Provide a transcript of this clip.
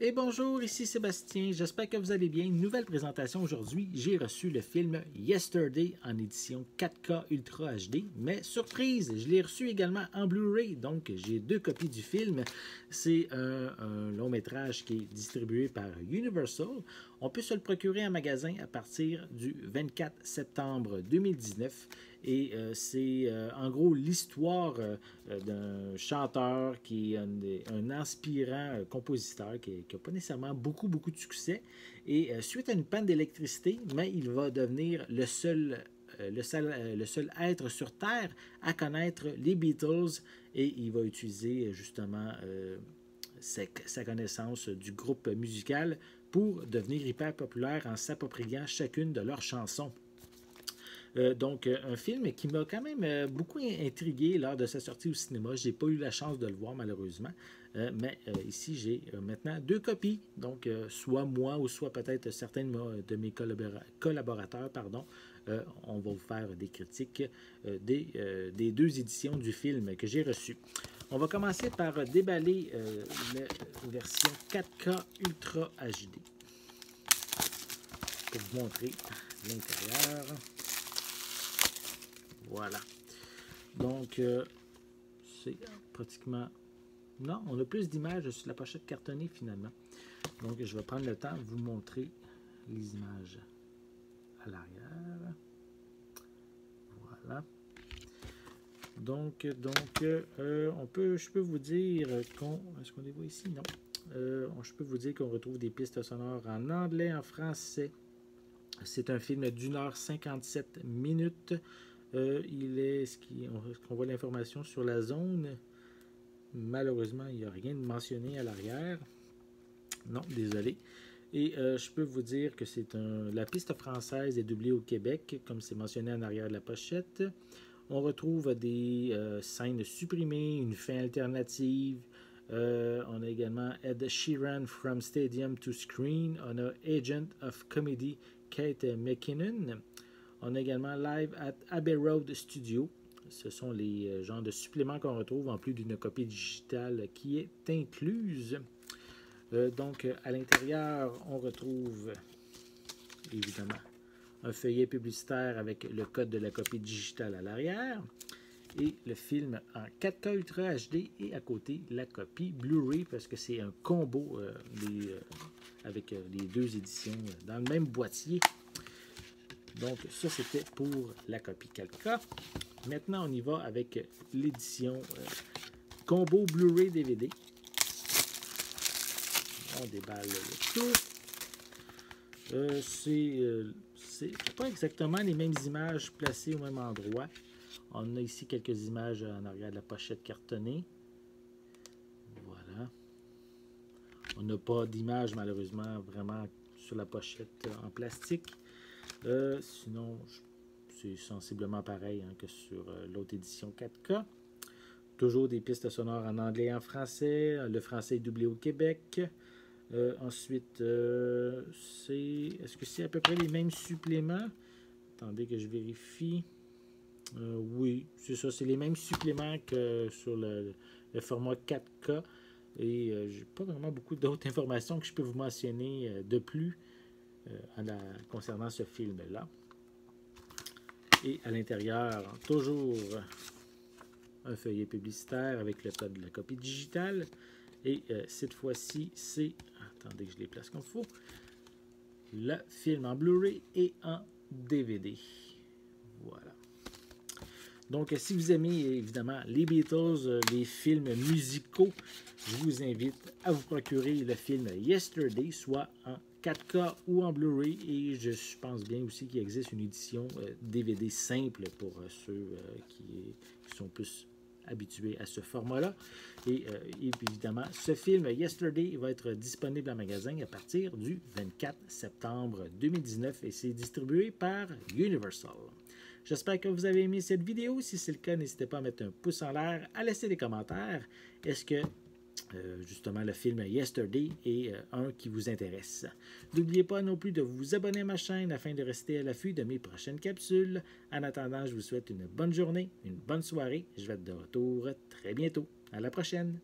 Et bonjour, ici Sébastien, j'espère que vous allez bien. Une nouvelle présentation aujourd'hui. J'ai reçu le film Yesterday en édition 4K Ultra HD, mais surprise, je l'ai reçu également en Blu-ray, donc j'ai deux copies du film. C'est un long métrage qui est distribué par Universal. On peut se le procurer en magasin à partir du 24 septembre 2019. Et c'est en gros l'histoire d'un chanteur qui est un aspirant compositeur qui n'a pas nécessairement beaucoup de succès. Et suite à une panne d'électricité, mais il va devenir le seul être sur Terre à connaître les Beatles et il va utiliser justement sa connaissance du groupe musical pour devenir hyper populaire en s'appropriant chacune de leurs chansons. Donc, un film qui m'a quand même beaucoup intrigué lors de sa sortie au cinéma. Je n'ai pas eu la chance de le voir, malheureusement. Mais ici, j'ai maintenant deux copies. Donc, soit moi ou soit peut-être certains de mes collaborateurs, on va vous faire des critiques des deux éditions du film que j'ai reçues. On va commencer par déballer la version 4K Ultra HD pour vous montrer l'intérieur. Voilà. Donc, c'est pratiquement... Non, on a plus d'images sur la pochette cartonnée finalement. Donc, je vais prendre le temps de vous montrer les images à l'arrière. Voilà. Donc, je peux vous dire qu'on... Est-ce qu'on les voit ici? Non. Je peux vous dire qu'on retrouve des pistes sonores en anglais, en français. C'est un film d'une heure 57 minutes. On voit l'information sur la zone. Malheureusement, il n'y a rien de mentionné à l'arrière. Non, désolé. Et je peux vous dire que la piste française est doublée au Québec, comme c'est mentionné en arrière de la pochette. On retrouve des scènes supprimées, une fin alternative. On a également Ed Sheeran from Stadium to Screen. On a Agent of Comedy Kate McKinnon. On a également Live at Abbey Road Studio. Ce sont les genres de suppléments qu'on retrouve en plus d'une copie digitale qui est incluse. Donc, à l'intérieur, on retrouve évidemment un feuillet publicitaire avec le code de la copie digitale à l'arrière et le film en 4K Ultra HD et à côté la copie Blu-ray parce que c'est un combo avec les deux éditions dans le même boîtier. Donc, ça, c'était pour la copie 4K. Maintenant, on y va avec l'édition combo Blu-ray DVD. On déballe le tout. C'est pas exactement les mêmes images placées au même endroit. On a ici quelques images en arrière de la pochette cartonnée. Voilà. On n'a pas d'image, malheureusement, vraiment sur la pochette en plastique. Sinon, c'est sensiblement pareil que sur l'autre édition 4K. Toujours des pistes sonores en anglais et en français. Le français est doublé au Québec. Ensuite, est-ce que c'est à peu près les mêmes suppléments? Attendez que je vérifie. Oui, c'est ça. C'est les mêmes suppléments que sur le format 4K. Et j'ai pas vraiment beaucoup d'autres informations que je peux vous mentionner de plus concernant ce film-là. Et à l'intérieur, toujours un feuillet publicitaire avec le code de la copie digitale. Et cette fois-ci, c'est... Attendez que je les place comme il faut. Le film en Blu-ray et en DVD. Voilà. Donc, si vous aimez évidemment les Beatles, les films musicaux, je vous invite à vous procurer le film Yesterday, soit en 4K ou en Blu-ray. Et je pense bien aussi qu'il existe une édition DVD simple pour ceux qui sont plus habitués à ce format-là. Et évidemment, ce film Yesterday va être disponible en magasin à partir du 24 septembre 2019 et c'est distribué par Universal. J'espère que vous avez aimé cette vidéo. Si c'est le cas, n'hésitez pas à mettre un pouce en l'air, à laisser des commentaires. Est-ce que justement le film Yesterday est un qui vous intéresse? N'oubliez pas non plus de vous abonner à ma chaîne afin de rester à l'affût de mes prochaines capsules. En attendant, je vous souhaite une bonne journée, une bonne soirée. Je vais être de retour très bientôt. À la prochaine!